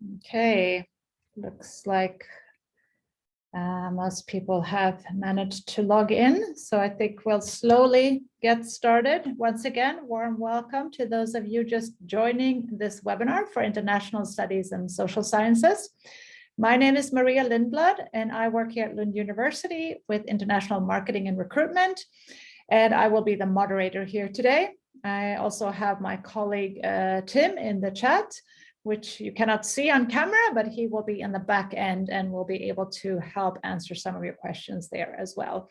Okay, looks like most people have managed to log in, so I think we'll slowly get started. Once again, warm welcome to those of you just joining this webinar for International Studies and Social Sciences. My name is Maria Lindblad, and I work here at Lund University with International Marketing and Recruitment, and I will be the moderator here today. I also have my colleague Tim in the chat, which you cannot see on camera, but he will be in the back end and will be able to help answer some of your questions there as well.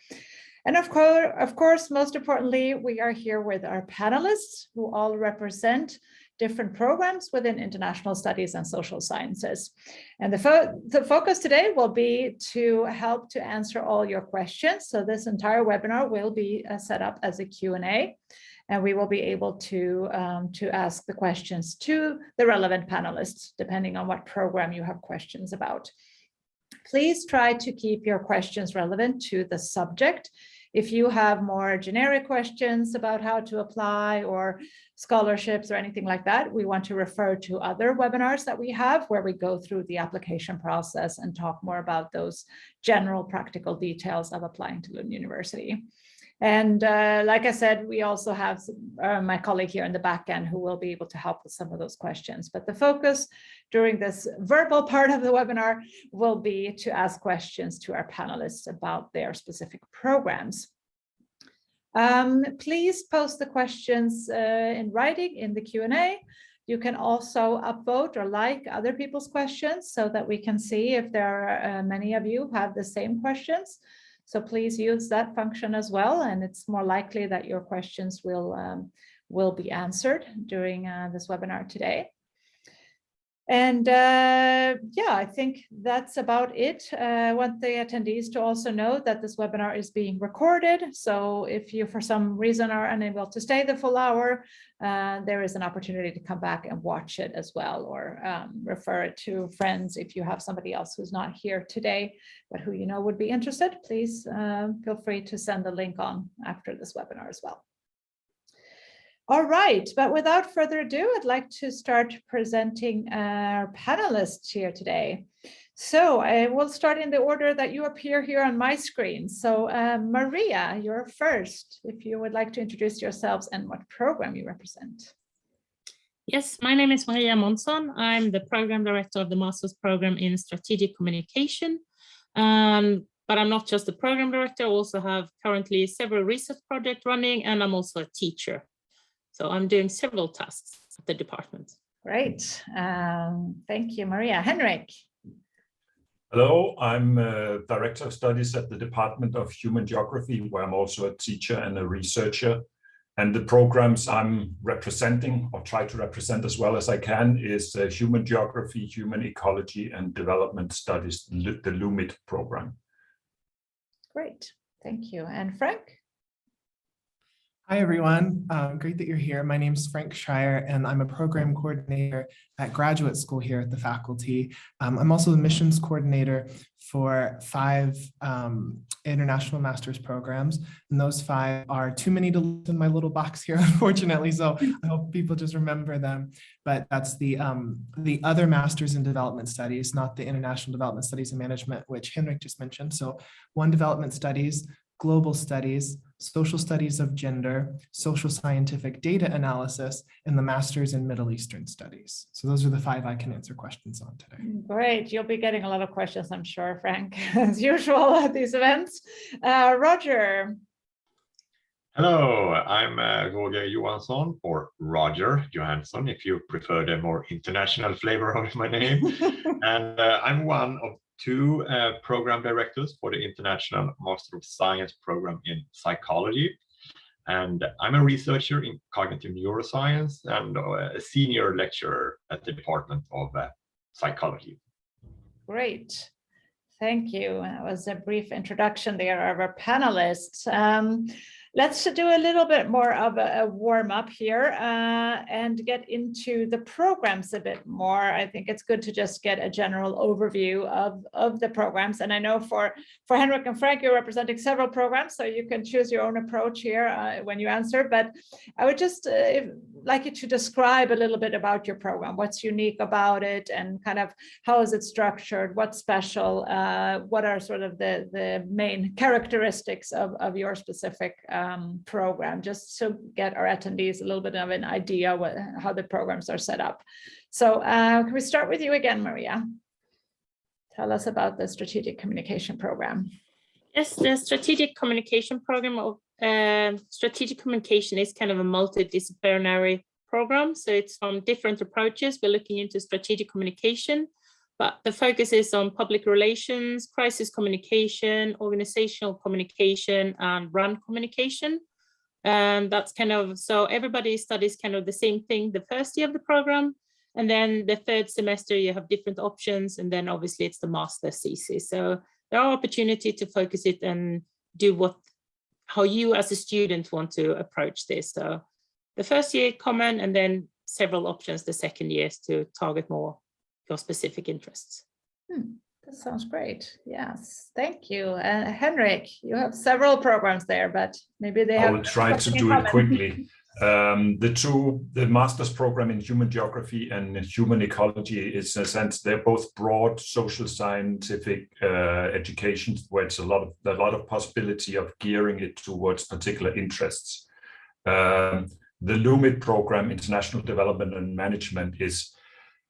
And of course, most importantly, we are here with our panelists who all represent different programs within international studies and social sciences. And the focus today will be to help to answer all your questions. So this entire webinar will be set up as a Q&A. And we will be able to ask the questions to the relevant panelists, depending on what program you have questions about. Please try to keep your questions relevant to the subject. If you have more generic questions about how to apply or scholarships or anything like that, we want to refer to other webinars that we have where we go through the application process and talk more about those general practical details of applying to Lund University. And like I said, we also have my colleague here in the back end who will be able to help with some of those questions. But the focus during this verbal part of the webinar will be to ask questions to our panelists about their specific programs. Please post the questions in writing in the Q&A. You can also upvote or like other people's questions so that we can see if there are many of you who have the same questions. So please use that function as well, and it's more likely that your questions will be answered during this webinar today. And yeah, I think that's about it. I want the attendees to also know that this webinar is being recorded. So if you for some reason are unable to stay the full hour, there is an opportunity to come back and watch it as well, or refer it to friends if you have somebody else who's not here today, but who you know would be interested. Please feel free to send the link on after this webinar as well. All right, but without further ado, I'd like to start presenting our panelists here today. So I will start in the order that you appear here on my screen. So Maria, you're first, if you would like to introduce yourselves and what program you represent. Yes, my name is Maria Månsson. I'm the program director of the master's program in strategic communication. But I'm not just the program director, I also have currently several research projects running, and I'm also a teacher. So I'm doing several tasks at the department. Great. Thank you, Maria. Henrik. Hello, I'm Director of Studies at the Department of Human Geography, where I'm also a teacher and a researcher. And the programs I'm representing, or try to represent as well as I can, is Human Geography, Human Ecology, and Development Studies, the lumid program. Great, thank you. And Frank? Hi, everyone. Great that you're here. My name is Frank Schreier, and I'm a program coordinator at graduate school here at the faculty. I'm also the missions coordinator for 5 international master's programs, and those 5 are too many to list in my little box here, unfortunately, so I hope people just remember them. But that's the other masters in development studies, not the international development studies and management, which Henrik just mentioned. So one development studies, global studies, social studies of gender, social scientific data analysis, and the master's in Middle Eastern studies. So those are the 5 I can answer questions on today. Great, you'll be getting a lot of questions, I'm sure, Frank, as usual at these events. Roger. Hello, I'm Roger Johansson, or Roger Johansson, if you prefer the more international flavor of my name. And I'm one of 2 program directors for the International Master of Science program in Psychology. And I'm a researcher in cognitive neuroscience and a senior lecturer at the Department of Psychology. Great. Thank you. That was a brief introduction there of our panelists. let's do a little bit more of a warm up here and get into the programs a bit more. I think it's good to just get a general overview of the programs. And I know for Henrik and Frank, you're representing several programs, so you can choose your own approach here when you answer. But I would just like you to describe a little bit about your program, what's unique about it, and kind of how is it structured, what's special, what are sort of the main characteristics of your specific program, just to get our attendees a little bit of an idea how the programs are set up. So can we start with you again, Maria? Tell us about the strategic communication program. Yes, the strategic communication program of strategic communication is kind of a multidisciplinary program. So it's from different approaches. We're looking into strategic communication, but the focus is on public relations, crisis communication, organizational communication, and brand communication. And that's kind of, so everybody studies kind of the same thing the first year of the program. And then the third semester, you have different options. And then obviously it's the master's thesis. So there are opportunity to focus it and do how you as a student want to approach this. So the first year common, and then several options the second year to target more your specific interests. That sounds great. Yes, thank you. Henrik, you have several programs there, but maybe they have. I will try to do it quickly. The master's program in human geography and human ecology is, in a sense, they're both broad social scientific educations, where it's a lot of possibility of gearing it towards particular interests. The lumid program, International Development and Management, is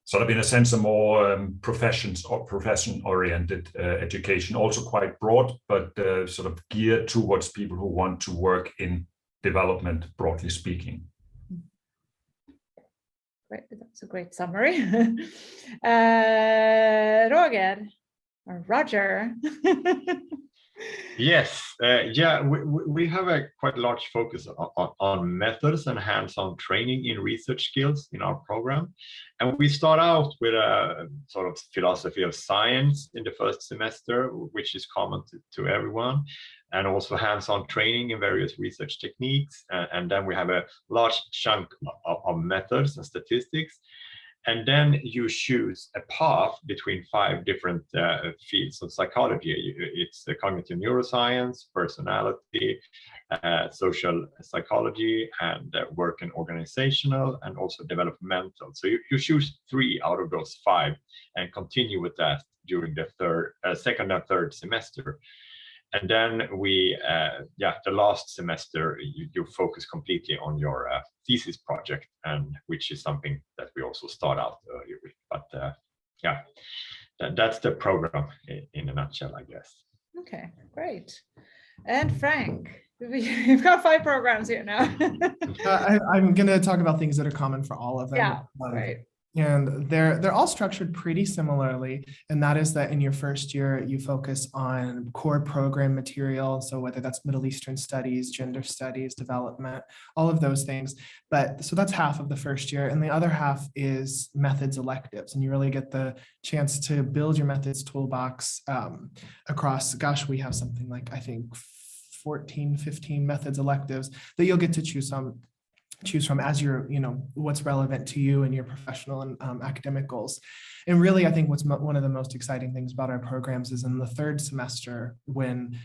sort of, in a sense, a more profession-oriented education, also quite broad, but sort of geared towards people who want to work in development, broadly speaking. Great, that's a great summary. Roger. Yes, we have a quite large focus on methods and hands-on training in research skills in our program. And we start out with a sort of philosophy of science in the first semester, which is common to everyone, and also hands-on training in various research techniques. And then we have a large chunk of methods and statistics. And then you choose a path between 5 different fields of psychology. It's the cognitive neuroscience, personality, social psychology, and work and organizational, and also developmental. So you choose 3 out of those 5 and continue with that during the second and third semester. And then the last semester, you focus completely on your thesis project, and which is something that we also start out earlier with. But that's the program in a nutshell, I guess. Okay, great. And Frank, you've got 5 programs here now. I'm going to talk about things that are common for all of them. Yeah, right. And they're all structured pretty similarly, and that is that in your first year you focus on core program material, so whether that's Middle Eastern studies, gender studies, development, all of those things. But so that's half of the first year, and the other half is methods electives, and you really get the chance to build your methods toolbox across, gosh, we have something like, I think 14, 15 methods electives that you'll get to choose from as your, what's relevant to you and your professional and academic goals. And really, I think what's one of the most exciting things about our programs is in the third semester, when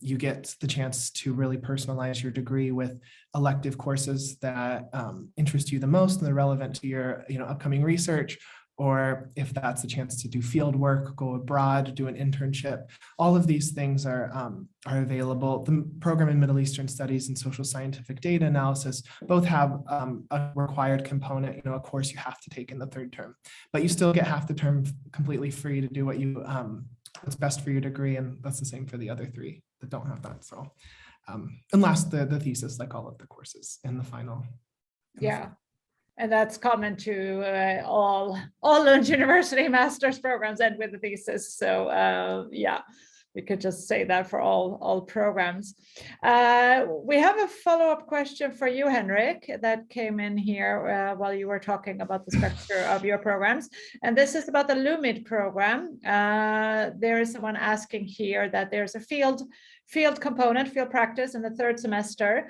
you get the chance to really personalize your degree with elective courses that interest you the most and they're relevant to your upcoming research, or if that's a chance to do field work, go abroad, do an internship. All of these things are available. The program in Middle Eastern Studies and Social Scientific Data Analysis both have a required component, a course you have to take in the third term, but you still get half the term completely free to do what's best for your degree, and that's the same for the other 3 that don't have that. So, and last, the thesis, like all of the courses in the final. Yeah. And that's common to all Lund University master's programs and with the thesis. So we could just say that for all programs. We have a follow-up question for you, Henrik, that came in here while you were talking about the structure of your programs. And this is about the lumid program. There is someone asking here that there's a field component, field practice in the third semester.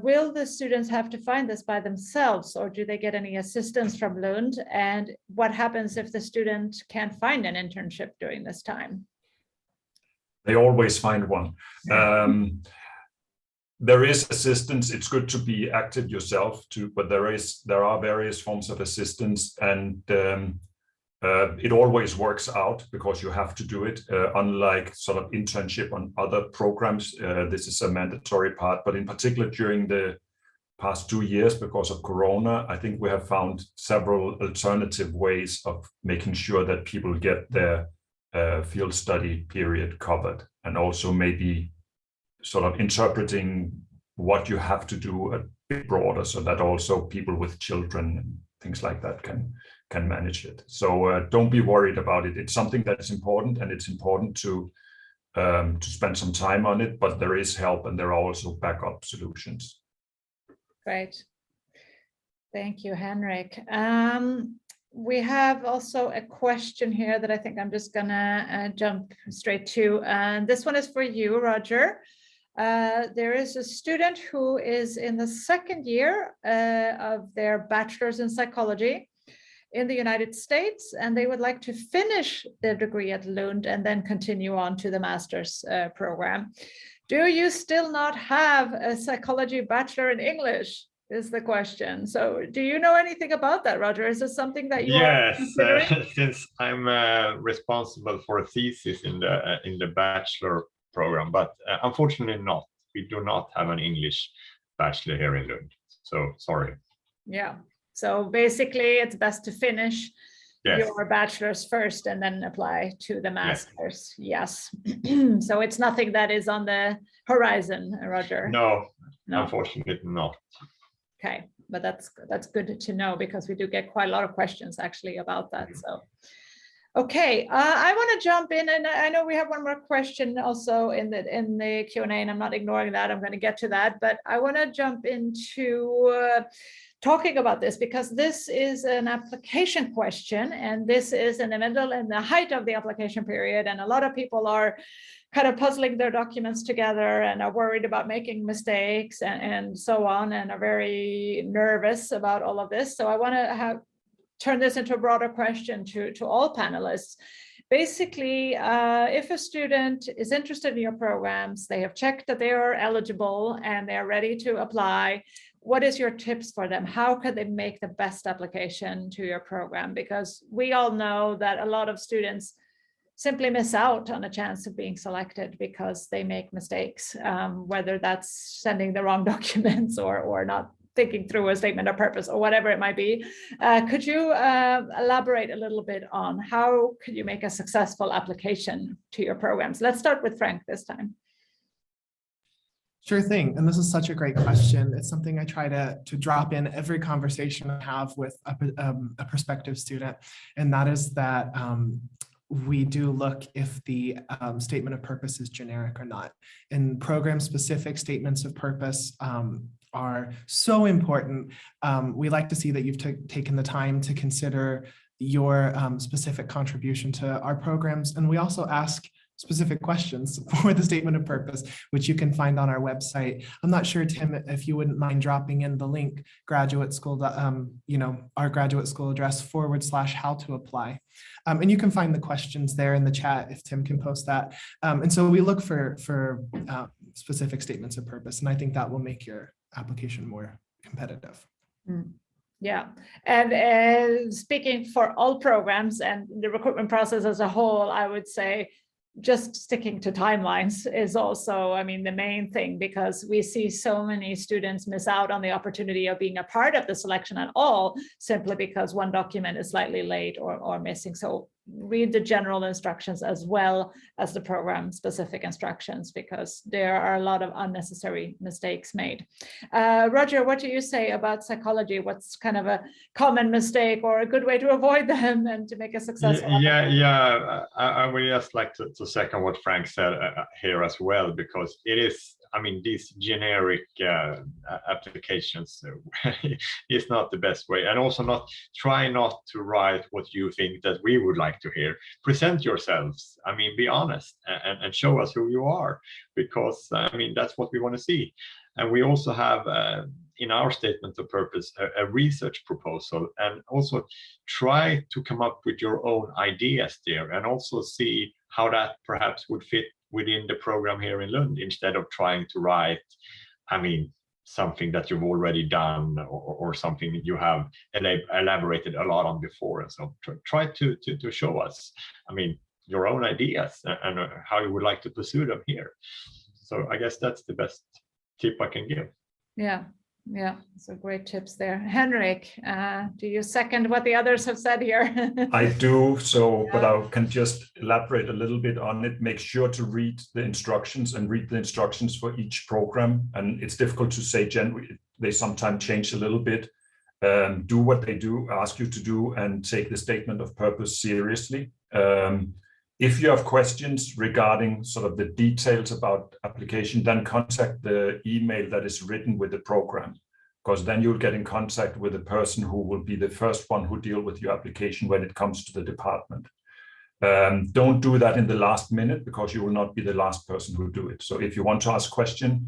Will the students have to find this by themselves, or do they get any assistance from Lund? And what happens if the student can't find an internship during this time? They always find one. There is assistance. It's good to be active yourself too, but there are various forms of assistance, and it always works out because you have to do it. Unlike sort of internship on other programs, this is a mandatory part. But in particular, during the past 2 years, because of Corona, I think we have found several alternative ways of making sure that people get their field study period covered, and also maybe sort of interpreting what you have to do a bit broader, so that also people with children and things like that can manage it. So don't be worried about it. It's something that is important, and it's important to spend some time on it, but there is help, and there are also backup solutions. Great. Thank you, Henrik. We have also a question here that I think I'm just gonna jump straight to. And this one is for you, Roger. There is a student who is in the second year of their bachelor's in psychology in the United States, and they would like to finish their degree at Lund and then continue on to the master's program. Do you still not have a psychology bachelor in English? Is the question. So do you know anything about that, Roger? Is this something that you are considering? Since I'm responsible for a thesis in the bachelor program, but unfortunately not. We do not have an English bachelor here in Lund. So sorry. Yeah. So basically it's best to finish your bachelor's first and then apply to the master's. Yes. So it's nothing that is on the horizon, Roger? No. Unfortunately not. Okay, but that's good to know, because we do get quite a lot of questions actually about that. So, okay, I want to jump in, and I know we have one more question also in the Q&A, and I'm not ignoring that. I'm going to get to that, but I want to jump into talking about this, because this is an application question, and this is in the middle and the height of the application period, and a lot of people are kind of puzzling their documents together and are worried about making mistakes and so on, and are very nervous about all of this. So I want to turn this into a broader question to all panelists. Basically, if a student is interested in your programs, they have checked that they are eligible and they're ready to apply, what is your tips for them? How could they make the best application to your program? Because we all know that a lot of students simply miss out on a chance of being selected because they make mistakes, whether that's sending the wrong documents or not thinking through a statement of purpose or whatever it might be. Could you elaborate a little bit on how could you make a successful application to your programs? Let's start with Frank this time. Sure thing. And this is such a great question. It's something I try to drop in every conversation I have with a prospective student. And that is that we do look if the statement of purpose is generic or not. And program-specific statements of purpose are so important. We like to see that you've taken the time to consider your specific contribution to our programs. And we also ask specific questions for the statement of purpose, which you can find on our website. I'm not sure, Tim, if you wouldn't mind dropping in the link, graduate school, our graduate school address /how to apply. And you can find the questions there in the chat if Tim can post that. And so we look for specific statements of purpose, and I think that will make your application more competitive. Yeah, and speaking for all programs and the recruitment process as a whole, I would say just sticking to timelines is also, the main thing, because we see so many students miss out on the opportunity of being a part of the selection at all, simply because one document is slightly late or missing. So read the general instructions as well as the program specific instructions, because there are a lot of unnecessary mistakes made. Roger, what do you say about psychology? What's kind of a common mistake or a good way to avoid them and to make a successful? I would just like to second what Frank said here as well, because it is, I mean, these generic applications is not the best way. And also try not to write what you think that we would like to hear. Present yourselves. I mean, be honest and show us who you are, because I mean, that's what we want to see. And we also have in our statement of purpose a research proposal, and also try to come up with your own ideas there, and also see how that perhaps would fit within the program here in Lund, instead of trying to write, I mean, something that you've already done, or something that you have elaborated a lot on before. And so try to show us, I mean, your own ideas and how you would like to pursue them here. So I guess that's the best tip I can give. Yeah, so great tips there. Henrik, do you second what the others have said here? I do, so, but I can just elaborate a little bit on it. Make sure to read the instructions and read the instructions for each program. And it's difficult to say generally, they sometimes change a little bit. Do what they do, ask you to do, and take the statement of purpose seriously. If you have questions regarding sort of the details about application, then contact the email that is written with the program, because then you'll get in contact with the person who will be the first one who deal with your application when it comes to the department. Don't do that in the last minute, because you will not be the last person who do it. So if you want to ask a question,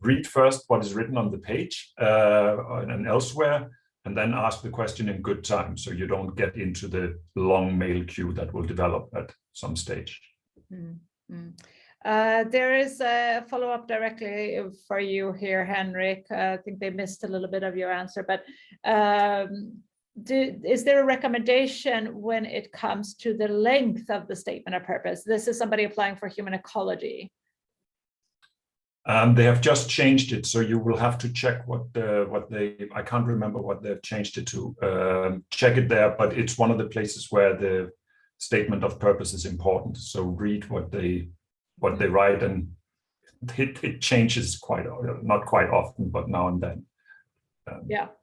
read first what is written on the page and elsewhere, and then ask the question in good time, so you don't get into the long mail queue that will develop at some stage. There is a follow-up directly for you here, Henrik. I think they missed a little bit of your answer, but is there a recommendation when it comes to the length of the statement of purpose? This is somebody applying for human ecology. They have just changed it, so you will have to check what they, I can't remember what they've changed it to. Check it there, but it's one of the places where the statement of purpose is important. So read what they write, and it changes not quite often, but now and then.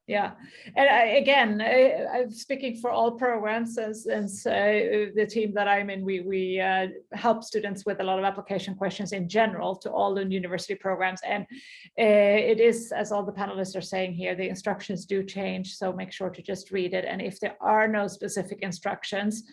Yeah. And I'm speaking for all programs, since the team that I'm in, we help students with a lot of application questions in general to all Lund University programs. And it is, as all the panelists are saying here, the instructions do change. So make sure to just read it. And if there are no specific instructions,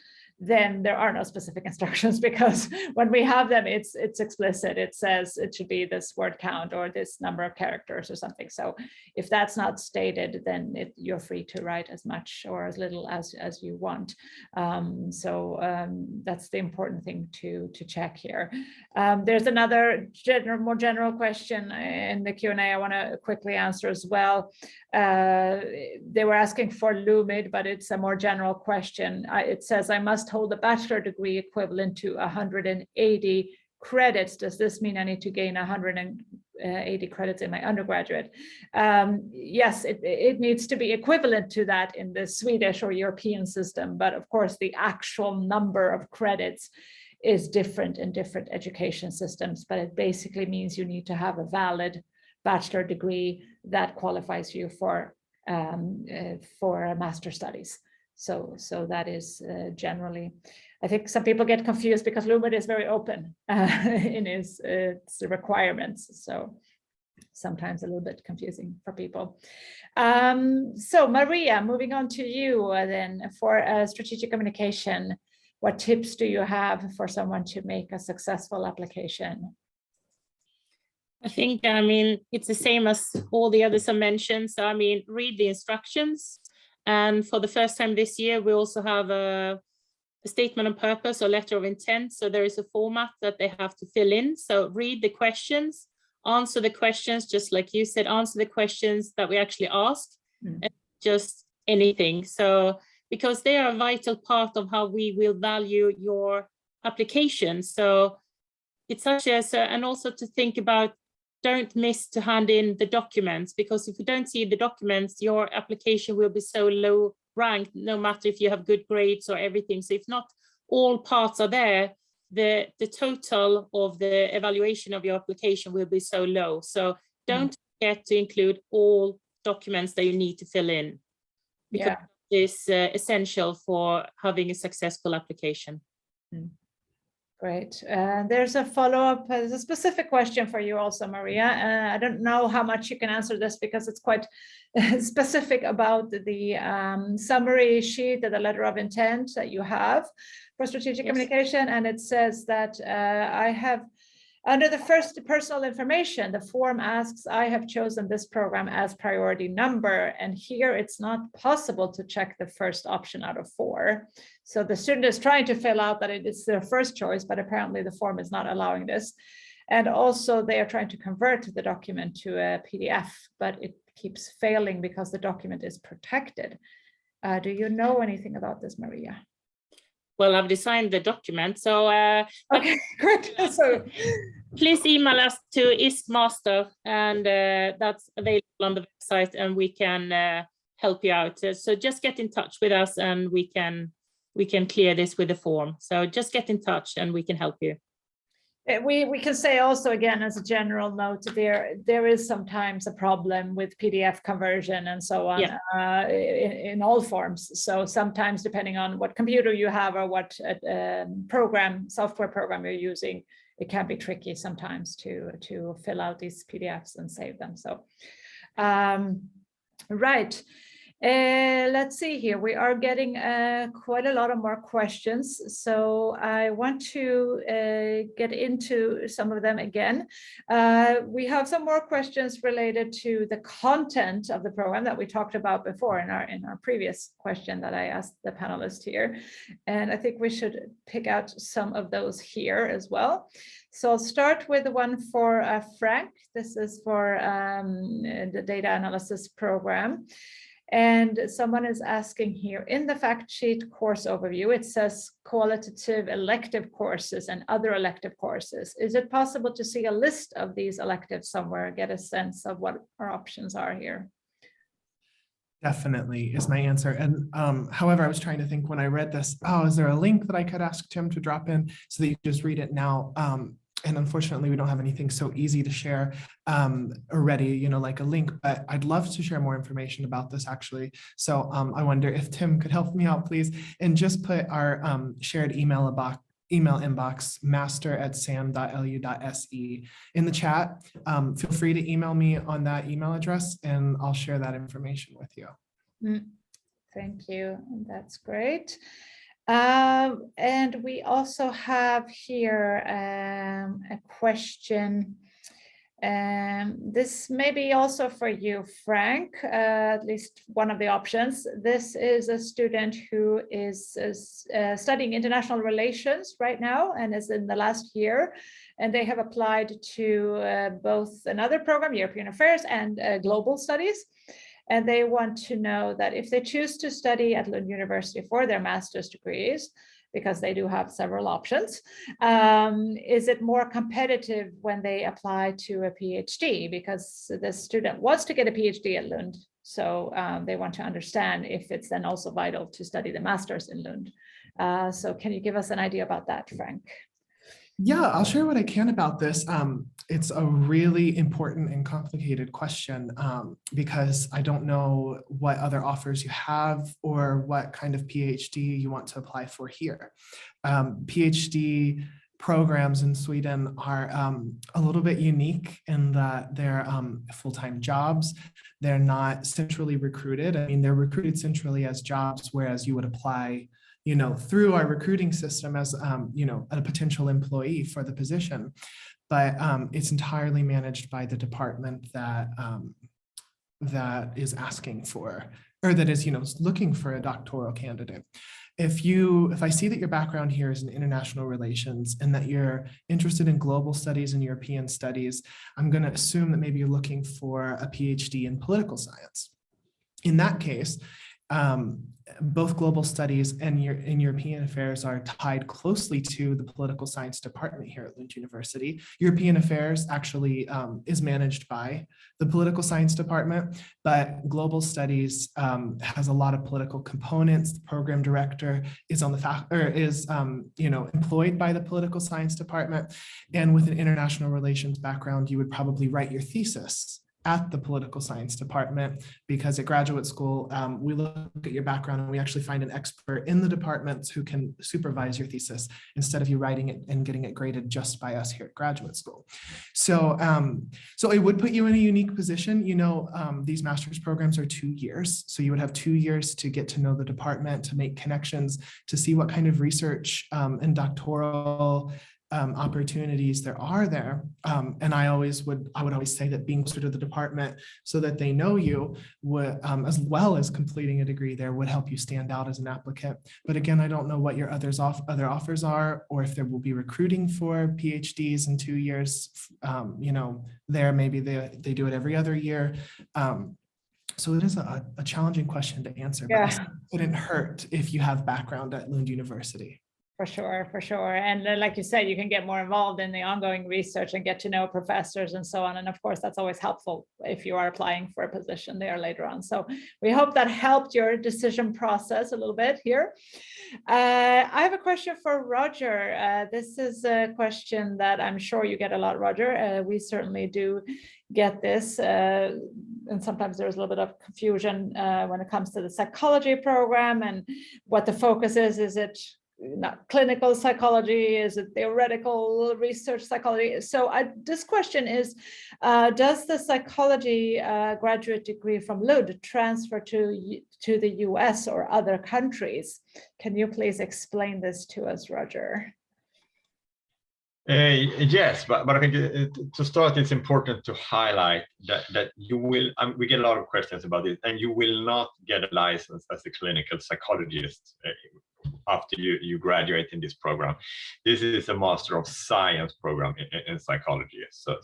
then there are no specific instructions, because when we have them, it's explicit. It says it should be this word count or this number of characters or something. So if that's not stated, then you're free to write as much or as little as you want. That's the important thing to check here. There's another more general question in the Q&A I want to quickly answer as well. They were asking for lumid, but it's a more general question. It says, I must hold a bachelor degree equivalent to 180 credits. Does this mean I need to gain 180 credits in my undergraduate? Yes, it needs to be equivalent to that in the Swedish or European system, but of course the actual number of credits is different in different education systems, but it basically means you need to have a valid bachelor degree that qualifies you for master studies. So that is generally, I think some people get confused because lumid is very open in its requirements. So sometimes a little bit confusing for people. So Maria, moving on to you then for strategic communication, what tips do you have for someone to make a successful application? I think, I mean, it's the same as all the others I mentioned. So, I mean, read the instructions. And for the first time this year, we also have a statement of purpose or letter of intent. So there is a format that they have to fill in. So read the questions, answer the questions, just like you said, answer the questions that we actually asked, and just anything. So, because they are a vital part of how we will value your application. So it's such as, and also to think about, don't miss to hand in the documents, because if you don't see the documents, your application will be so low ranked, no matter if you have good grades or everything. So if not all parts are there, the total of the evaluation of your application will be so low. So don't forget to include all documents that you need to fill in, because it's essential for having a successful application. Great. There's a follow-up, there's a specific question for you also, Maria. I don't know how much you can answer this because it's quite specific about the summary sheet and the letter of intent that you have for strategic communication. And it says that I have, under the first personal information, the form asks, I have chosen this program as priority number. And here it's not possible to check the first option out of 4. So the student is trying to fill out that it is their first choice, but apparently the form is not allowing this. And also they are trying to convert the document to a PDF, but it keeps failing because the document is protected. Do you know anything about this, Maria? Well, I've designed the document, so okay, great. So please email us to ISMaster, and that's available on the website, and we can help you out. So just get in touch with us, and we can clear this with the form. So just get in touch, and we can help you. We can say also, again, as a general note, there is sometimes a problem with PDF conversion and so on, in all forms. So sometimes, depending on what computer you have or what software program you're using, it can be tricky sometimes to fill out these PDFs and save them. So, right. Let's see here. We are getting quite a lot of more questions. So I want to get into some of them again. We have some more questions related to the content of the program that we talked about before in our previous question that I asked the panelists here. And I think we should pick out some of those here as well. So I'll start with the one for Frank. This is for the data analysis program. And someone is asking here, in the fact sheet course overview, it says qualitative elective courses and other elective courses. Is it possible to see a list of these electives somewhere, get a sense of what our options are here? Definitely is my answer. And however, I was trying to think when I read this, is there a link that I could ask Tim to drop in so that you can just read it now? And unfortunately, we don't have anything so easy to share already, like a link, but I'd love to share more information about this actually. So I wonder if Tim could help me out, please, and just put our shared email inbox, master@sam.lu.se in the chat. Feel free to email me on that email address and I'll share that information with you. Thank you. That's great. And we also have here a question. This may be also for you, Frank, at least one of the options. This is a student who is studying international relations right now and is in the last year. And they have applied to both another program, European Affairs, and Global Studies. And they want to know that if they choose to study at Lund University for their master's degrees, because they do have several options, is it more competitive when they apply to a PhD? Because the student wants to get a PhD at Lund. So they want to understand if it's then also vital to study the master's in Lund. So can you give us an idea about that, Frank? Yeah, I'll share what I can about this. It's a really important and complicated question because I don't know what other offers you have or what kind of PhD you want to apply for here. PhD programs in Sweden are a little bit unique in that they're full-time jobs. They're not centrally recruited. I mean, they're recruited centrally as jobs, whereas you would apply through our recruiting system as, a potential employee for the position, but it's entirely managed by the department that is asking for, or that is, looking for a doctoral candidate. If I see that your background here is in international relations and that you're interested in global studies and European studies, I'm going to assume that maybe you're looking for a PhD in political science. In that case, both global studies and European affairs are tied closely to the political science department here at Lund University. European affairs actually is managed by the political science department, but global studies has a lot of political components. The program director is on the employed by the political science department, and with an international relations background, you would probably write your thesis at the political science department, because at graduate school, we look at your background and we actually find an expert in the departments who can supervise your thesis instead of you writing it and getting it graded just by us here at graduate school. So, so it would put you in a unique position. These master's programs are 2 years. So you would have 2 years to get to know the department, to make connections, to see what kind of research and doctoral opportunities there are there. And I would always say that being closer to the department so that they know you would, as well as completing a degree there, would help you stand out as an applicant. But again, I don't know what your other offers are, or if there will be recruiting for PhDs in 2 years. There maybe they do it every other year. So it is a challenging question to answer, but it wouldn't hurt if you have background at Lund University. For sure. And like you said, you can get more involved in the ongoing research and get to know professors and so on. And of course, that's always helpful if you are applying for a position there later on. So we hope that helped your decision process a little bit here. I have a question for Roger. This is a question that I'm sure you get a lot, Roger. We certainly do get this. And sometimes there's a little bit of confusion when it comes to the psychology program and what the focus is. Is it not clinical psychology? Is it theoretical research psychology? So this question is, does the psychology graduate degree from Lund transfer to the US or other countries? Can you please explain this to us, Roger? Yes, but I think to start, it's important to highlight that you will, we get a lot of questions about this, and you will not get a license as a clinical psychologist after you graduate in this program. This is a Master of Science program in psychology. So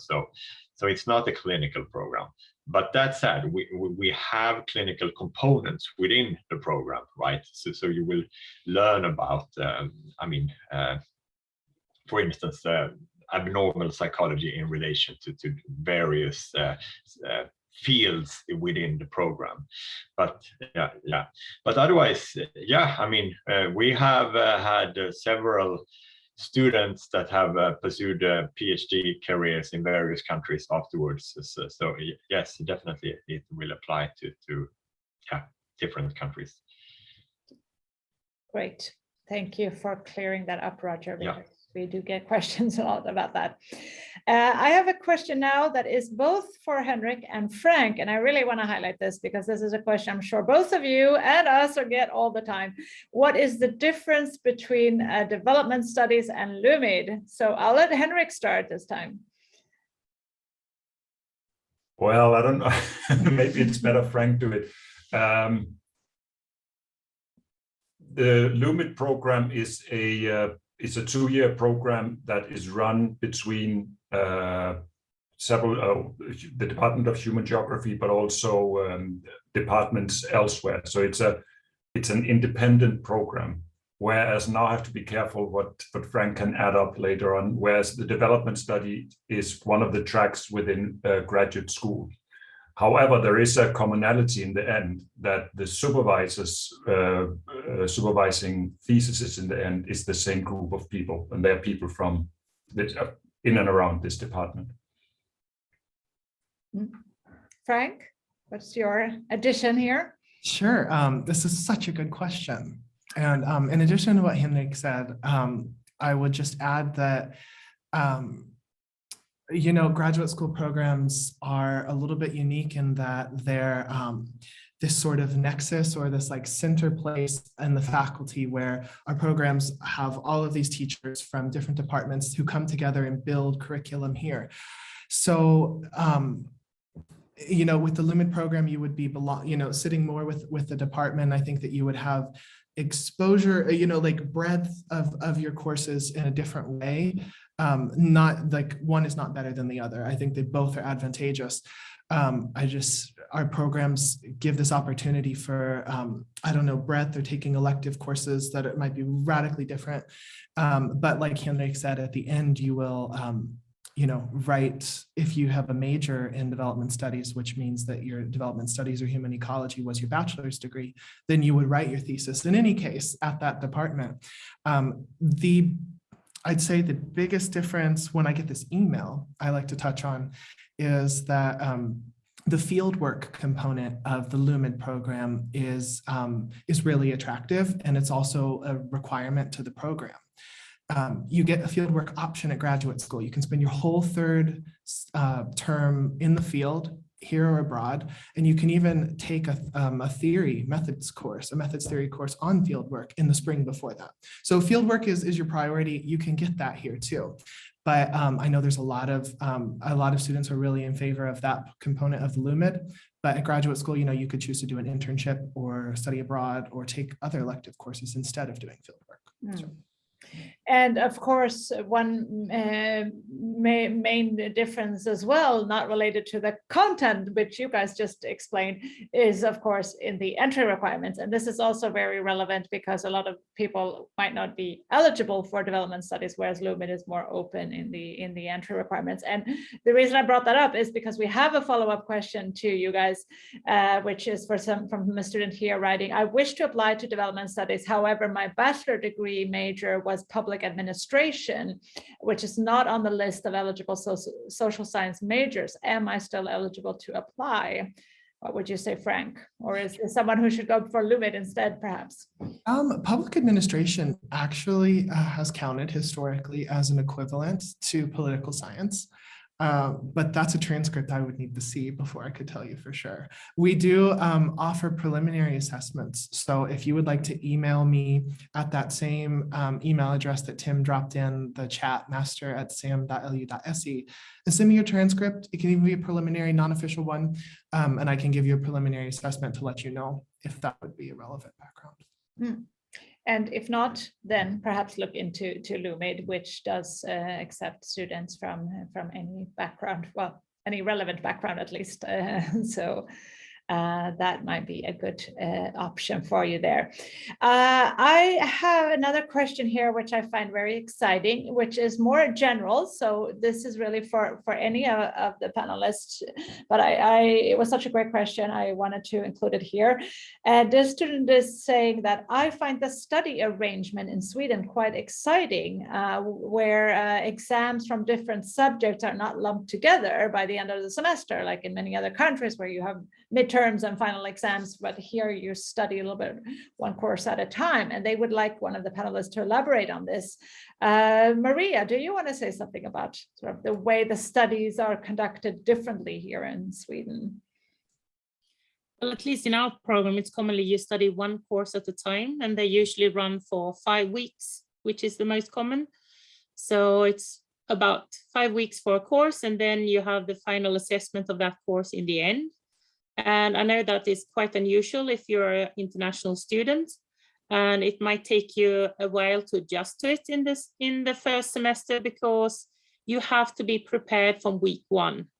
it's not a clinical program. But that said, we have clinical components within the program, right? So you will learn about, for instance, abnormal psychology in relation to various fields within the program. But but otherwise, we have had several students that have pursued PhD careers in various countries afterwards. So yes, definitely it will apply to different countries. Great. Thank you for clearing that up, Roger. We do get questions a lot about that. I have a question now that is both for Henrik and Frank, and I really want to highlight this because this is a question I'm sure both of you and us get all the time. What is the difference between development studies and lumid? So I'll let Henrik start this time. Well, I don't know. Maybe it's better Frank do it. The lumid program is a 2-year program that is run between several, the Department of Human Geography, but also departments elsewhere. So it's an independent program. Whereas now I have to be careful what Frank can add up later on. Whereas the development study is one of the tracks within graduate school. However, there is a commonality in the end that the supervisors supervising theses in the end is the same group of people, and they're people from in and around this department. Frank, what's your addition here? Sure, this is such a good question. And in addition to what Henrik said, I would just add that graduate school programs are a little bit unique in that they're this sort of nexus or this like center place in the faculty where our programs have all of these teachers from different departments who come together and build curriculum here. So, with the lumid program, you would be sitting more with the department. I think that you would have exposure, like breadth of your courses in a different way. Not like one is not better than the other. I think they both are advantageous. Our programs give this opportunity for, I don't know, breadth or taking elective courses that it might be radically different. But like Henrik said, at the end, you will, write, if you have a major in development studies, which means that your development studies or human ecology was your bachelor's degree, then you would write your thesis in any case at that department. I'd say the biggest difference when I get this email I like to touch on is that the fieldwork component of the lumid program is really attractive, and it's also a requirement to the program. You get a fieldwork option at graduate school. You can spend your whole third term in the field, here or abroad, and you can even take a methods theory course on fieldwork in the spring before that. So fieldwork is your priority. You can get that here too. But I know there's a lot of students are really in favor of that component of lumid. But at graduate school, you could choose to do an internship or study abroad or take other elective courses instead of doing fieldwork. So. And of course, one main difference as well, not related to the content, which you guys just explained, is of course in the entry requirements. And this is also very relevant because a lot of people might not be eligible for development studies, whereas lumid is more open in the entry requirements. And the reason I brought that up is because we have a follow-up question to you guys, which is from a student here writing, I wish to apply to development studies. However, my bachelor degree major was public administration, which is not on the list of eligible social science majors. Am I still eligible to apply? What would you say, Frank? Or is there someone who should go for lumid instead, perhaps? Public administration actually has counted historically as an equivalent to political science. But that's a transcript I would need to see before I could tell you for sure. We do offer preliminary assessments. So if you would like to email me at that same email address that Tim dropped in the chat, master@sam.lu.se, and send me your transcript. It can even be a preliminary, non-official one. And I can give you a preliminary assessment to let you know if that would be a relevant background. And if not, then perhaps look into lumid, which does accept students from any background, well, any relevant background at least. So that might be a good option for you there. I have another question here, which I find very exciting, which is more general. So this is really for any of the panelists, but it was such a great question. I wanted to include it here. And this student is saying that I find the study arrangement in Sweden quite exciting, where exams from different subjects are not lumped together by the end of the semester, like in many other countries where you have midterms and final exams, but here you study a little bit one course at a time. And they would like one of the panelists to elaborate on this. Maria, do you want to say something about sort of the way the studies are conducted differently here in Sweden? Well, at least in our program, it's commonly you study one course at a time, and they usually run for 5 weeks, which is the most common. So it's about 5 weeks for a course, and then you have the final assessment of that course in the end. And I know that is quite unusual if you're an international student, and it might take you a while to adjust to it in the first semester, because you have to be prepared from week 1,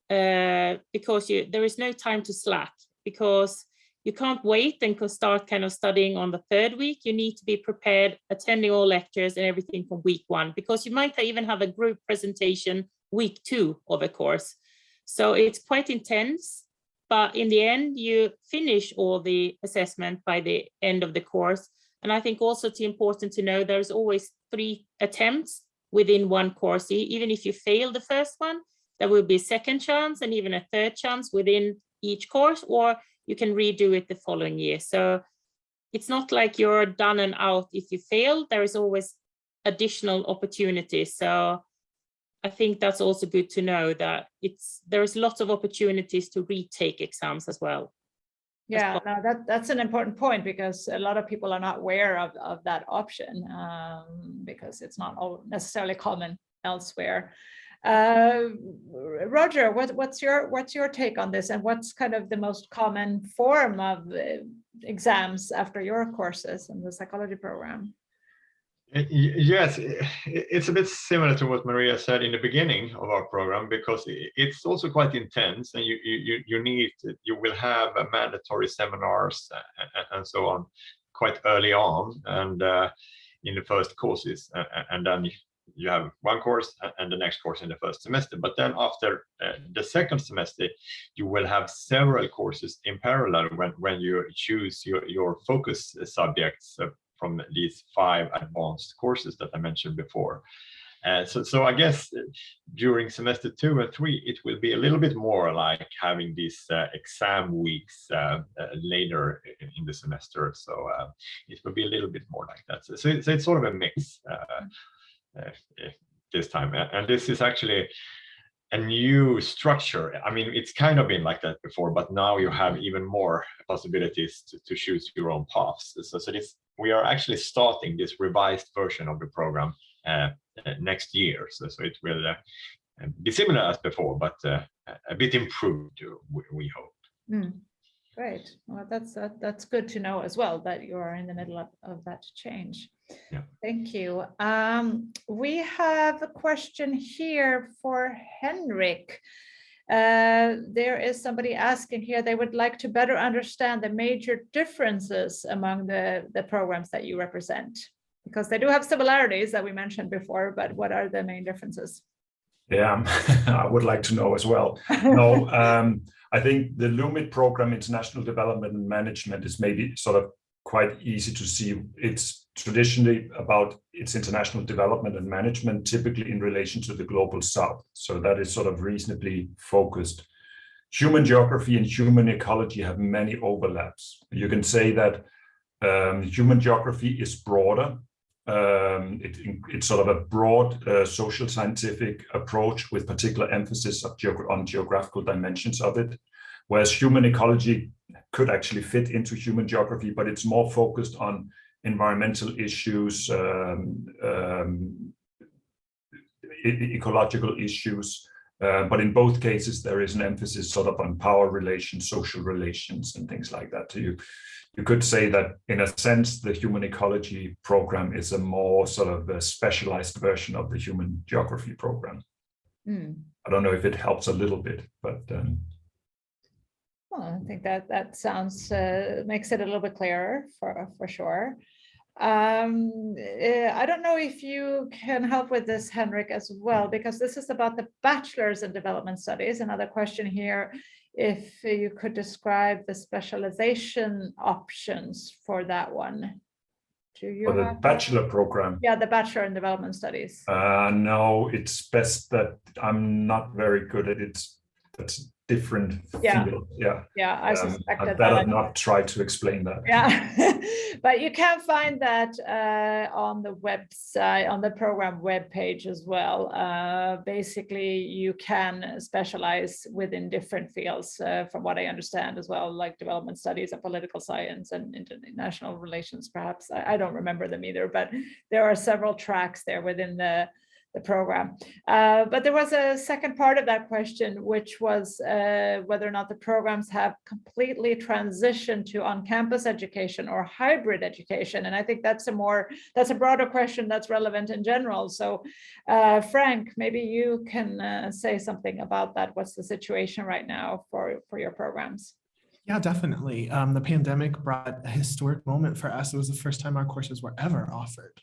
because there is no time to slack, because you can't wait and start kind of studying on the 3rd week. You need to be prepared, attending all lectures and everything from week 1, because you might even have a group presentation week 2 of a course. So it's quite intense. But in the end, you finish all the assessment by the end of the course. And I think also it's important to know there's always 3 attempts within one course. Even if you fail the first one, there will be a second chance and even a third chance within each course, or you can redo it the following year. So it's not like you're done and out if you fail. There is always additional opportunities. So I think that's also good to know that there's lots of opportunities to retake exams as well. Yeah, no, that's an important point, because a lot of people are not aware of that option, because it's not all necessarily common elsewhere. Roger, what's your take on this, and what's kind of the most common form of exams after your courses in the psychology program? Yes, it's a bit similar to what Maria said in the beginning of our program, because it's also quite intense, and you will have mandatory seminars and so on quite early on, and in the first courses, and then you have one course and the next course in the first semester. But then after the second semester, you will have several courses in parallel when you choose your focus subjects from these 5 advanced courses that I mentioned before. So I guess during semester 2 and 3, it will be a little bit more like having these exam weeks later in the semester. So it will be a little bit more like that. So it's sort of a mix this time. And this is actually a new structure. I mean, it's kind of been like that before, but now you have even more possibilities to choose your own paths. So we are actually starting this revised version of the program next year. So it will be similar as before, but a bit improved, we hope. Great. Well, that's good to know as well, that you are in the middle of that change. Yeah. Thank you. We have a question here for Henrik. There is somebody asking here, they would like to better understand the major differences among the programs that you represent, because they do have similarities that we mentioned before, but what are the main differences? Yeah, I would like to know as well. No, I think the LUMID program, International Development and Management, is maybe sort of quite easy to see. It's traditionally about its international development and management, typically in relation to the global south. So that is sort of reasonably focused. Human geography and human ecology have many overlaps. You can say that human geography is broader. It's sort of a broad social scientific approach with particular emphasis on geographical dimensions of it, whereas human ecology could actually fit into human geography, but it's more focused on environmental issues, ecological issues, but in both cases there is an emphasis sort of on power relations, social relations, and things like that. You could say that in a sense the human ecology program is a more sort of a specialized version of the human geography program. I don't know if it helps a little bit, but well, I think that sounds makes it a little bit clearer for sure. I don't know if you can help with this, Henrik, as well, because this is about the bachelor's in development studies. Another question here, if you could describe the specialization options for that one. Do you for the have bachelor program? Yeah, the bachelor in development studies. No, it's best that I'm not very good at it. That's different field. Yeah, I suspected I'd better not try to explain that. Yeah, but you can find that on the website, on the program webpage as well. Basically, you can specialize within different fields, from what I understand as well, like development studies and political science and international relations, perhaps. I don't remember them either, but there are several tracks there within the program. But there was a second part of that question, which was whether or not the programs have completely transitioned to on-campus education or hybrid education. And I think that's a broader question that's relevant in general. So Frank, maybe you can say something about that. What's the situation right now for your programs? Yeah, definitely. The pandemic brought a historic moment for us. It was the first time our courses were ever offered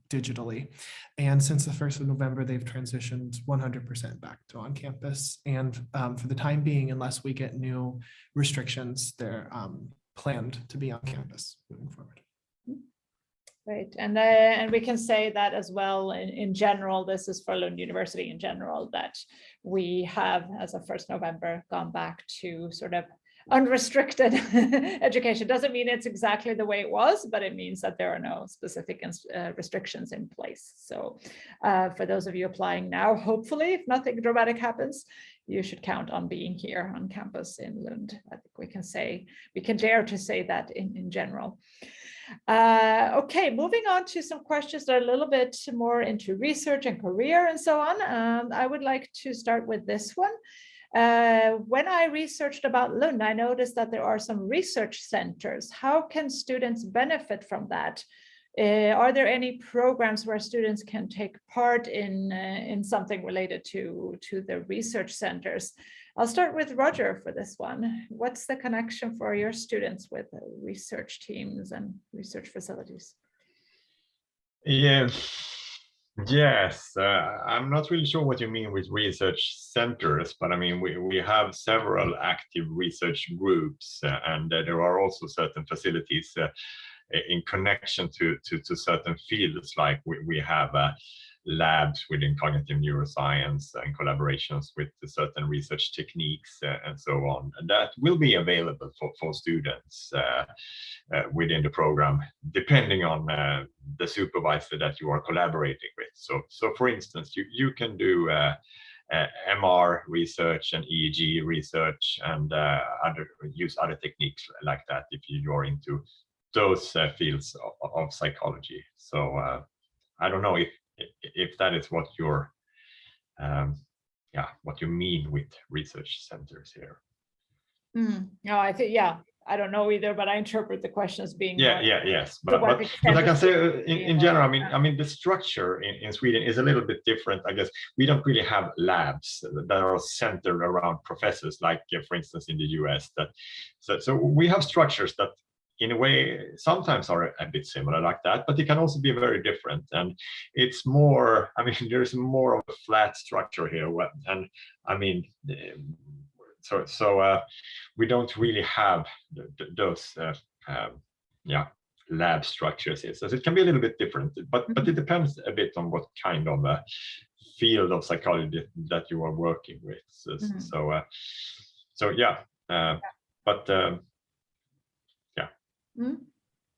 digitally. And since the 1st of November, they've transitioned 100% back to on campus. And for the time being, unless we get new restrictions, they're planned to be on campus moving forward. Right, and we can say that as well in general, this is for Lund University in general, that we have, as of 1st November, gone back to sort of unrestricted education. Doesn't mean it's exactly the way it was, but it means that there are no specific restrictions in place. So for those of you applying now, hopefully, if nothing dramatic happens, you should count on being here on campus in Lund. I think we can dare to say that in general. Okay, moving on to some questions that are a little bit more into research and career and so on. I would like to start with this one. When I researched about Lund, I noticed that there are some research centers. How can students benefit from that? Are there any programs where students can take part in something related to the research centers? I'll start with Roger for this one. What's the connection for your students with research teams and research facilities? Yes, I'm not really sure what you mean with research centers, but I mean, we have several active research groups, and there are also certain facilities in connection to certain fields, like we have labs within cognitive neuroscience and collaborations with certain research techniques and so on. And that will be available for students within the program, depending on the supervisor that you are collaborating with. So for instance, you can do MR research and EEG research and use other techniques like that if you are into those fields of psychology. So I don't know if that is what you're what you mean with research centers here. No, I think, I don't know either, but I interpret the question as being yes, but I can say in general, I mean the structure in Sweden is a little bit different. I guess we don't really have labs that are centered around professors, like for instance in the US. So we have structures that in a way sometimes are a bit similar like that, but it can also be very different. And it's more, I mean, there's more of a flat structure here. And I mean, so we don't really have those lab structures here. So it can be a little bit different, but it depends a bit on what kind of field of psychology that you are working with.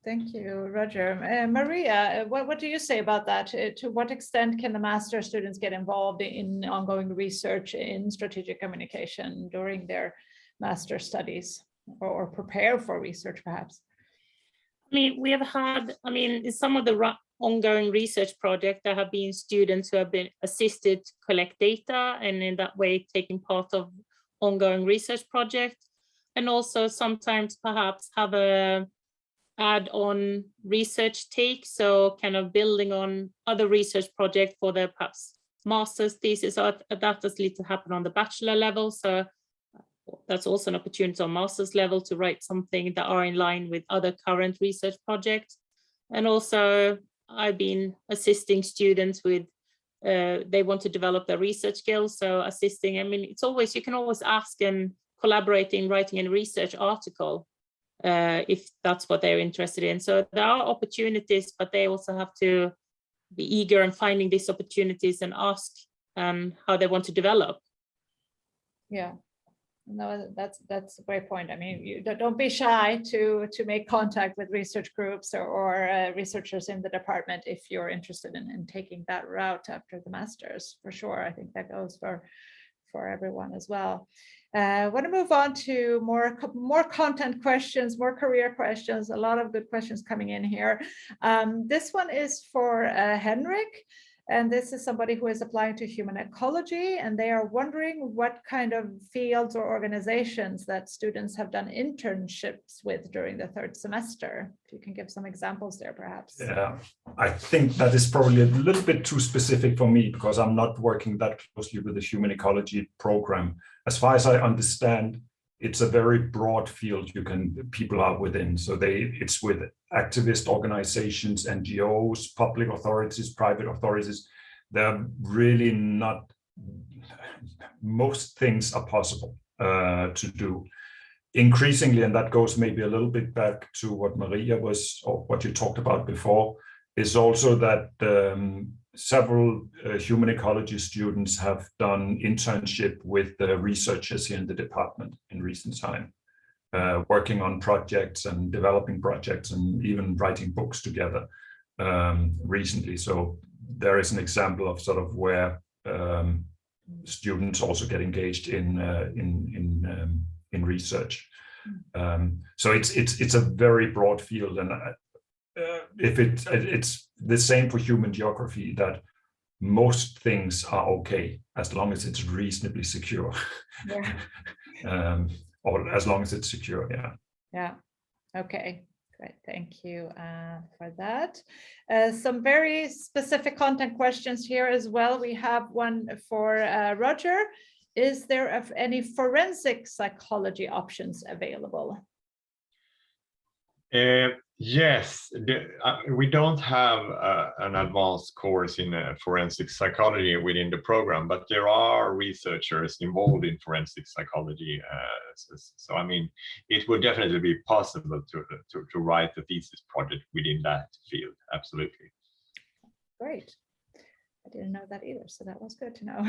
Thank you, Roger. Maria, what do you say about that? To what extent can the master students get involved in ongoing research in strategic communication during their master studies, or prepare for research perhaps? I mean, we have had, in some of the ongoing research projects, there have been students who have been assisted to collect data and in that way taking part of ongoing research projects, and also sometimes perhaps have a add-on research take, so kind of building on other research project for their perhaps master's thesis, or that does need to happen on the bachelor level. So that's also an opportunity on master's level to write something that are in line with other current research projects. And also I've been assisting students with, they want to develop their research skills, so assisting, it's always, you can always ask and collaborate in writing a research article if that's what they're interested in. So there are opportunities, but they also have to be eager in finding these opportunities and ask how they want to develop. Yeah, no, that's a great point. I mean, you don't be shy to make contact with research groups or researchers in the department if you're interested in taking that route after the master's, for sure. I think that goes for everyone as well. I want to move on to more content questions, more career questions. A lot of good questions coming in here. This one is for Henrik, and this is somebody who is applying to human ecology, and they are wondering what kind of fields or organizations that students have done internships with during the third semester. If you can give some examples there, perhaps. Yeah, I think that is probably a little bit too specific for me because I'm not working that closely with the human ecology program. As far as I understand, it's a very broad field people are within. So it's with activist organizations, NGOs, public authorities, private authorities. They're really not, most things are possible to do. Increasingly, and that goes maybe a little bit back to what Maria was, or what you talked about before, is also that several human ecology students have done internship with the researchers here in the department in recent time, working on projects and developing projects and even writing books together recently. So there is an example of sort of where students also get engaged in research. So it's a very broad field, and if it's the same for human geography, that most things are okay as long as it's reasonably secure. Yeah. Or as long as it's secure. Yeah. Yeah. Okay. Great, thank you for that. Some very specific content questions here as well. We have one for Roger. Is there any forensic psychology options available? Yes, we don't have an advanced course in forensic psychology within the program, but there are researchers involved in forensic psychology. So, I mean, it would definitely be possible to write a thesis project within that field. Absolutely. Great. I didn't know that either, so that was good to know.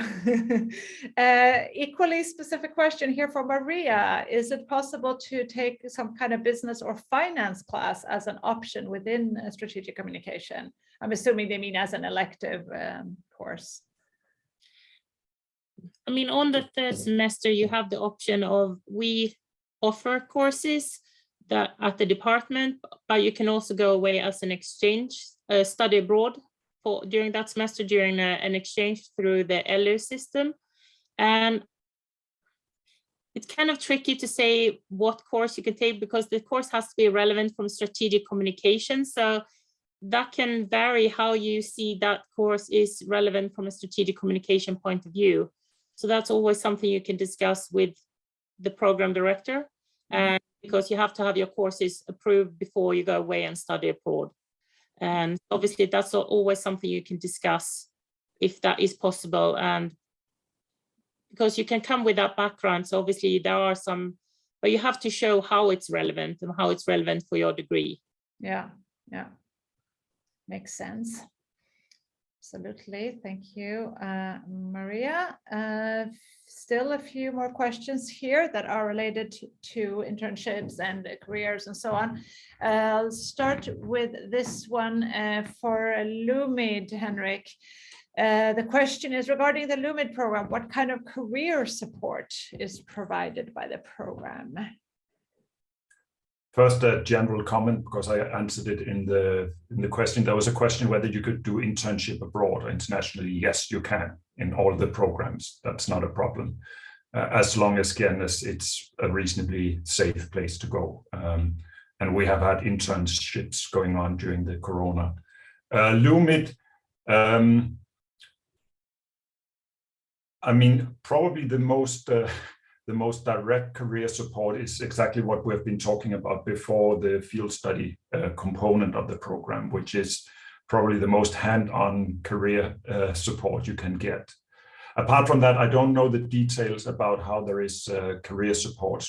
Equally specific question here for Maria. Is it possible to take some kind of business or finance class as an option within strategic communication? I'm assuming they mean as an elective course. I mean, on the third semester, you have the option of, we offer courses that at the department, but you can also go away as an exchange, study abroad during that semester, during an exchange through the LU system. And it's kind of tricky to say what course you can take, because the course has to be relevant from strategic communication. So that can vary how you see that course is relevant from a strategic communication point of view. So that's always something you can discuss with the program director, because you have to have your courses approved before you go away and study abroad. And obviously that's always something you can discuss if that is possible, and because you can come with that background. So obviously there are some, but you have to show how it's relevant and how it's relevant for your degree. Yeah, makes sense. Absolutely, thank you, Maria. Still a few more questions here that are related to internships and careers and so on. I'll start with this one for Lumid, Henrik. The question is regarding the Lumid program, what kind of career support is provided by the program? First, a general comment, because I answered it in the question. There was a question whether you could do internship abroad or internationally. Yes, you can in all the programs. That's not a problem, as long as, again, it's a reasonably safe place to go. And we have had internships going on during the Corona. Lumid, I mean, probably the most direct career support is exactly what we've been talking about before, the field study component of the program, which is probably the most hand-on career support you can get. Apart from that, I don't know the details about how there is career support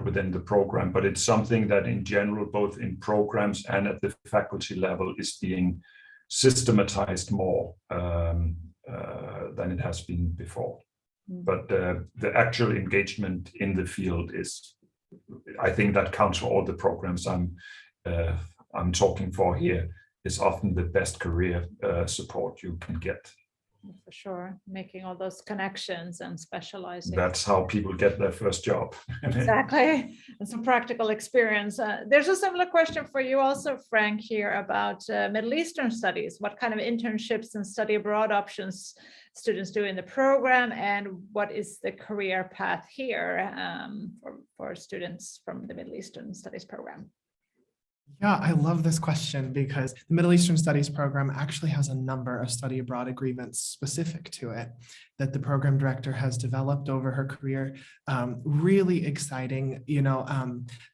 within the program, but it's something that in general, both in programs and at the faculty level, is being systematized more than it has been before. But the actual engagement in the field is, I think that counts for all the programs I'm talking for here, is often the best career support you can get. For sure, making all those connections and specializing. That's how people get their first job. Exactly, and some practical experience. There's a similar question for you also, Frank, here about Middle Eastern studies. What kind of internships and study abroad options students do in the program, and what is the career path here for students from the Middle Eastern Studies program? Yeah, I love this question because the Middle Eastern Studies program actually has a number of study abroad agreements specific to it that the program director has developed over her career. Really exciting,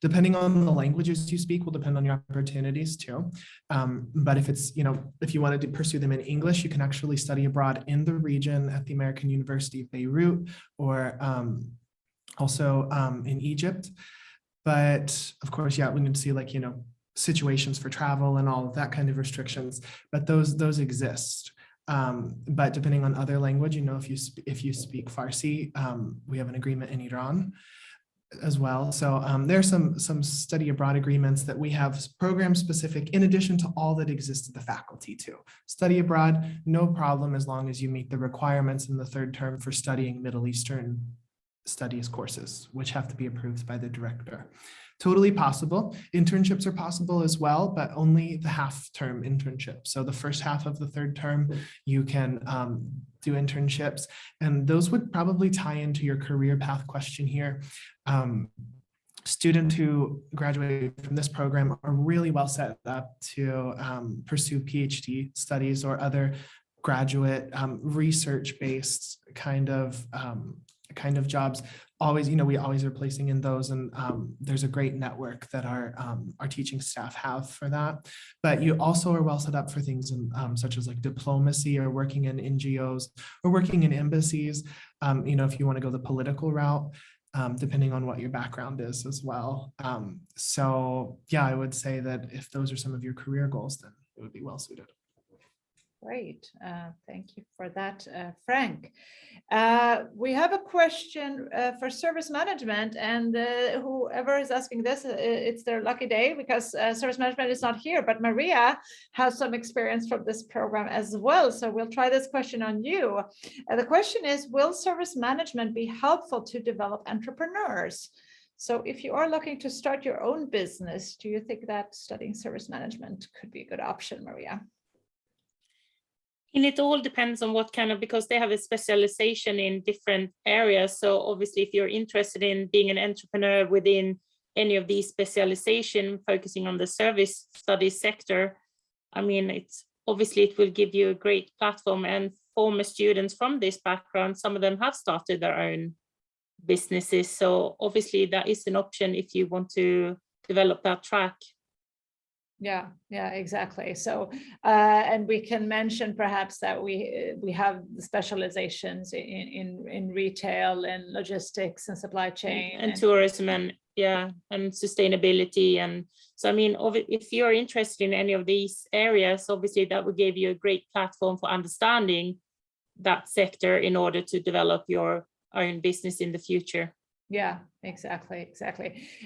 depending on the languages you speak will depend on your opportunities too. But if you wanted to pursue them in English, you can actually study abroad in the region at the American University of Beirut, or also in Egypt. But of course, yeah, we need to see situations for travel and all of that kind of restrictions, but those exist. But depending on other language, if you speak Farsi, we have an agreement in Iran as well. So there's some study abroad agreements that we have program specific, in addition to all that exists at the faculty too. Study abroad, no problem, as long as you meet the requirements in the third term for studying Middle Eastern studies courses, which have to be approved by the director. Totally possible. Internships are possible as well, but only the half-term internship. So the first half of the third term, you can do internships, and those would probably tie into your career path question here. students who graduate from this program are really well set up to pursue PhD studies or other graduate research-based kind of jobs. Always, we always are placing in those, and there's a great network that our teaching staff have for that. But you also are well set up for things such as like diplomacy or working in NGOs or working in embassies. If you want to go the political route, depending on what your background is as well. So yeah, I would say that if those are some of your career goals, then it would be well suited. Great. Thank you for that, Frank. We have a question for service management, and whoever is asking this, it's their lucky day because service management is not here, but Maria has some experience from this program as well. So we'll try this question on you. The question is, will service management be helpful to develop entrepreneurs? So if you are looking to start your own business, do you think that studying service management could be a good option, Maria? And it all depends on what kind of, because they have a specialization in different areas. So obviously, if you're interested in being an entrepreneur within any of these specialization, focusing on the service studies sector, I mean, it's obviously it will give you a great platform. And former students from this background, some of them have started their own businesses. So obviously that is an option if you want to develop that track. Yeah, exactly. So, and we can mention perhaps that we have specializations in retail and logistics and supply chain and tourism and sustainability. And so, I mean, if you're interested in any of these areas, obviously that would give you a great platform for understanding that sector in order to develop your own business in the future. Yeah, exactly.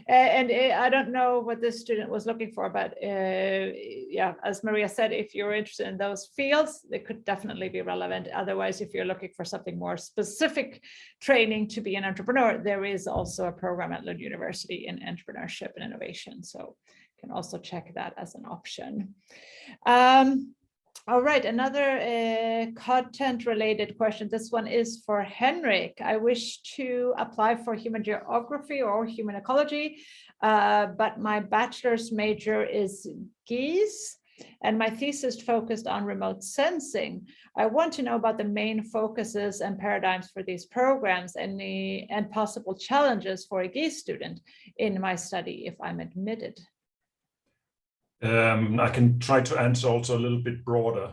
And I don't know what this student was looking for, but yeah, as Maria said, if you're interested in those fields, they could definitely be relevant. Otherwise, if you're looking for something more specific training to be an entrepreneur, there is also a program at Lund University in entrepreneurship and innovation. So you can also check that as an option. All right, another content-related question. This one is for Henrik. I wish to apply for human geography or human ecology, but my bachelor's major is geese, and my thesis focused on remote sensing. I want to know about the main focuses and paradigms for these programs and possible challenges for a geese student in my study if I'm admitted. I can try to answer also a little bit broader.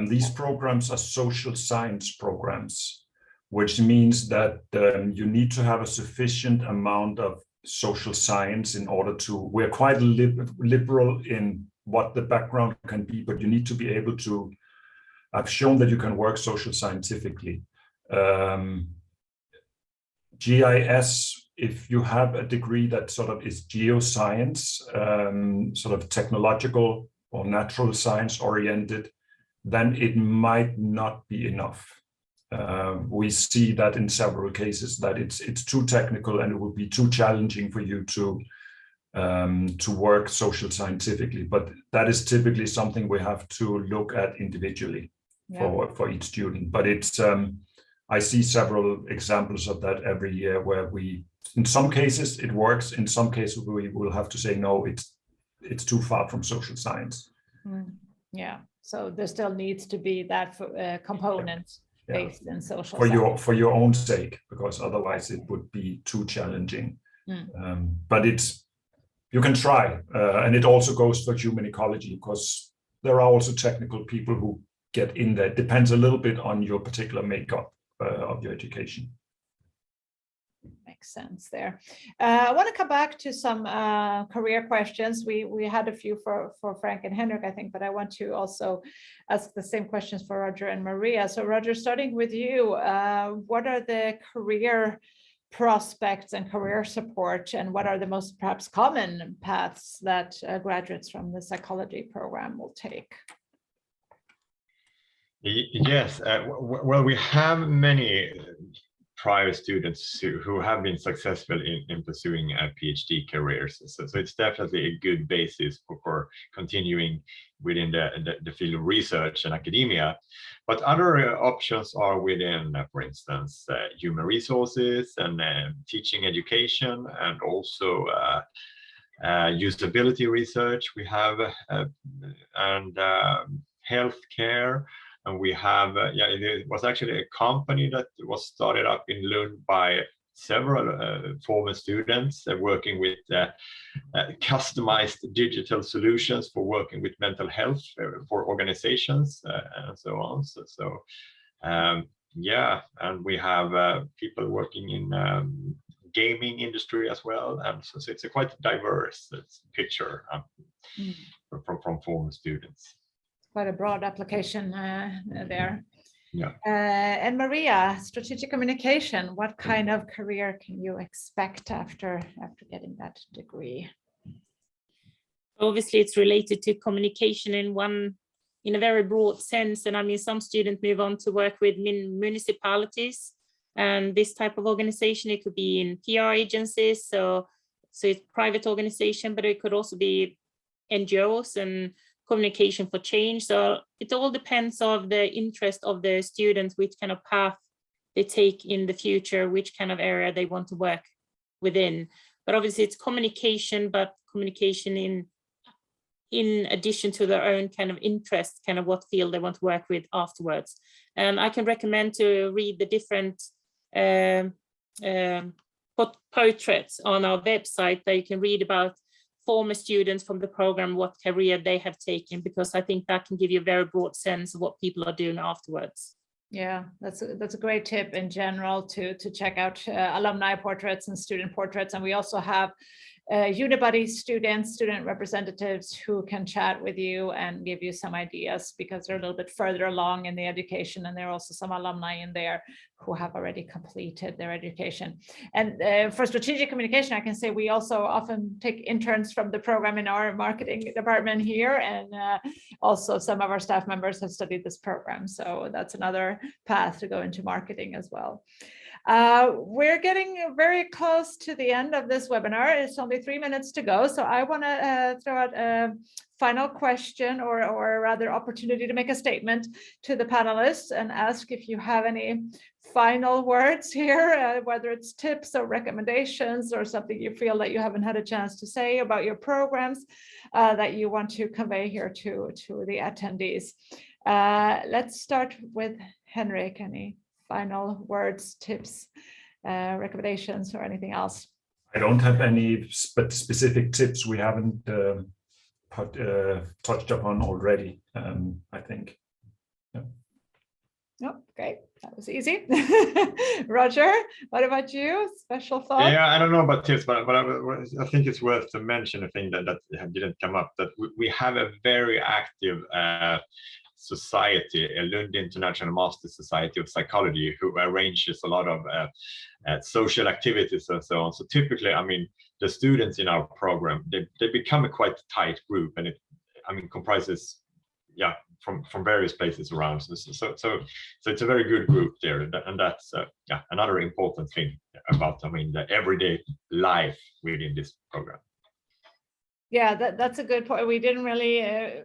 These programs are social science programs, which means that you need to have a sufficient amount of social science in order to, we're quite liberal in what the background can be, but you need to be able to, I've shown that you can work social scientifically. GIS, if you have a degree that sort of is geoscience, sort of technological or natural science oriented, then it might not be enough. We see that in several cases that it's too technical and it would be too challenging for you to work social scientifically. But that is typically something we have to look at individually for each student. But it's I see several examples of that every year where in some cases it works, in some cases we will have to say, no, it's too far from social science. Yeah, so there still needs to be that component based in social science. For your own sake, because otherwise it would be too challenging. But you can try, and it also goes for human ecology, because there are also technical people who get in there. It depends a little bit on your particular makeup of your education. Makes sense there. I want to come back to some career questions. We had a few for Frank and Henrik, I think, but I want to also ask the same questions for Roger and Maria. So Roger, starting with you, what are the career prospects and career support, and what are the most perhaps common paths that graduates from the psychology program will take? Yes, well, we have many private students who have been successful in pursuing PhD careers. So it's definitely a good basis for continuing within the field of research and academia. But other options are within, for instance, human resources and teaching education, and also usability research we have, and healthcare. And we have, it was actually a company that was started up in Lund by several former students working with customized digital solutions for working with mental health for organizations and so on. Yeah, and we have people working in gaming industry as well, and so it's a quite diverse picture from former students. Quite a broad application there. Yeah. And Maria, strategic communication, what kind of career can you expect after getting that degree? Obviously, it's related to communication in a very broad sense. And I mean, some students move on to work with municipalities and this type of organization. It could be in PR agencies, so it's private organization, but it could also be NGOs and communication for change. So it all depends on the interest of the students, which kind of path they take in the future, which kind of area they want to work within. But obviously it's communication, but communication in addition to their own kind of interest, kind of what field they want to work with afterwards. And I can recommend to read the different portraits on our website that you can read about former students from the program, what career they have taken, because I think that can give you a very broad sense of what people are doing afterwards. Yeah, that's a great tip in general to check out alumni portraits and student portraits. And we also have Unibuddy students, student representatives who can chat with you and give you some ideas, because they're a little bit further along in the education, and there are also some alumni in there who have already completed their education. And for strategic communication, I can say we also often take interns from the program in our marketing department here, and also some of our staff members have studied this program, so that's another path to go into marketing as well. We're getting very close to the end of this webinar. It's only 3 minutes to go. So I want to throw out a final question, or rather opportunity to make a statement to the panelists and ask if you have any final words here, whether it's tips or recommendations or something you feel that you haven't had a chance to say about your programs that you want to convey here to the attendees. Let's start with Henrik. Any final words, tips, recommendations, or anything else? I don't have any specific tips we haven't touched upon already, I think. Yeah. Oh, great. That was easy. Roger, what about you? Special thought? Yeah, I don't know about tips, but I think it's worth to mention a thing that didn't come up, that we have a very active society, a Lund International Master Society of Psychology, who arranges a lot of social activities and so on. So typically, I mean, the students in our program, they become a quite tight group, and it, I mean, comprises, yeah, from various places around. So it's a very good group there, and that's yeah, another important thing about, I mean, the everyday life within this program. Yeah, that's a good point. We didn't really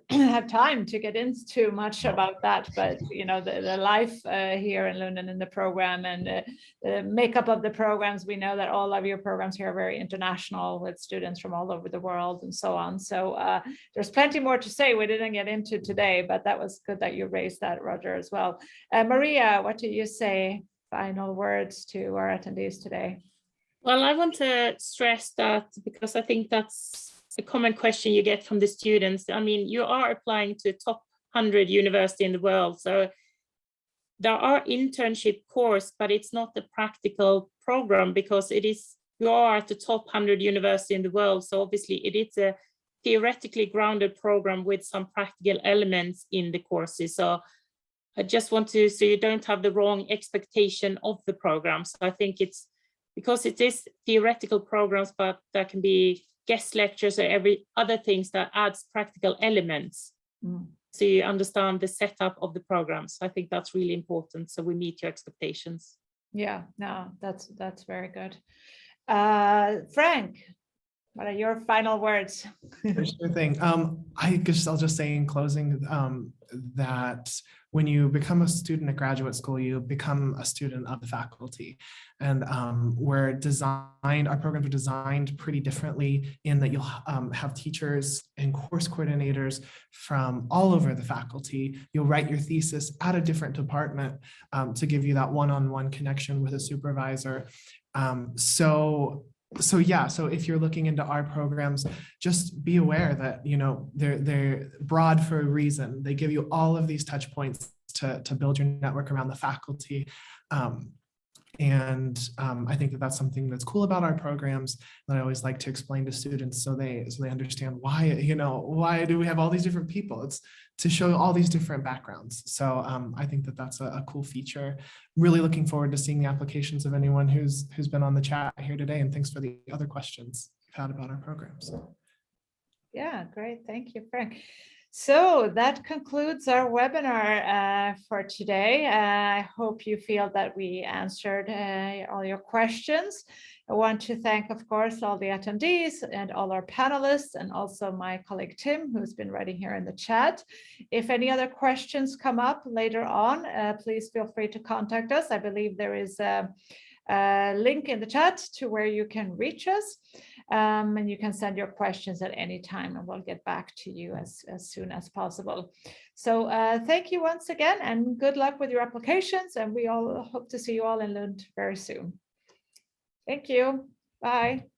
have time to get into much about that, but you know, the life here in Lund and in the program, and the makeup of the programs. We know that all of your programs here are very international, with students from all over the world and so on. So there's plenty more to say we didn't get into today, but that was good that you raised that, Roger, as well. Maria, what do you say? Final words to our attendees today? Well, I want to stress that, because I think that's a common question you get from the students. I mean, you are applying to top 100 university in the world. So there are internship course, but it's not the practical program, because you are at the top 100 university in the world. So obviously it is a theoretically grounded program with some practical elements in the courses. So I just want to, so you don't have the wrong expectation of the program. So I think it's because it is theoretical programs, but there can be guest lectures or every other things that adds practical elements. So you understand the setup of the programs. I think that's really important, so we meet your expectations. Yeah, no, that's very good. Frank, what are your final words? Sure thing. I guess I'll just say in closing that when you become a student at graduate school, you become a student of the faculty. And our programs are designed pretty differently in that you'll have teachers and course coordinators from all over the faculty. You'll write your thesis at a different department to give you that one-on-one connection with a supervisor. So if you're looking into our programs, just be aware that, you know, they're broad for a reason. They give you all of these touch points to build your network around the faculty. I think that that's something that's cool about our programs that I always like to explain to students so they understand why do we have all these different people? It's to show all these different backgrounds. So I think that that's a cool feature. Really looking forward to seeing the applications of anyone who's been on the chat here today, and thanks for the other questions you've had about our programs. Yeah, great. Thank you, Frank. So that concludes our webinar for today. I hope you feel that we answered all your questions. I want to thank, of course, all the attendees and all our panelists, and also my colleague Tim, who's been writing here in the chat. If any other questions come up later on, please feel free to contact us. I believe there is a link in the chat to where you can reach us. And you can send your questions at any time, and we'll get back to you as soon as possible. So thank you once again, and good luck with your applications. And we all hope to see you all in Lund very soon. Thank you. Bye.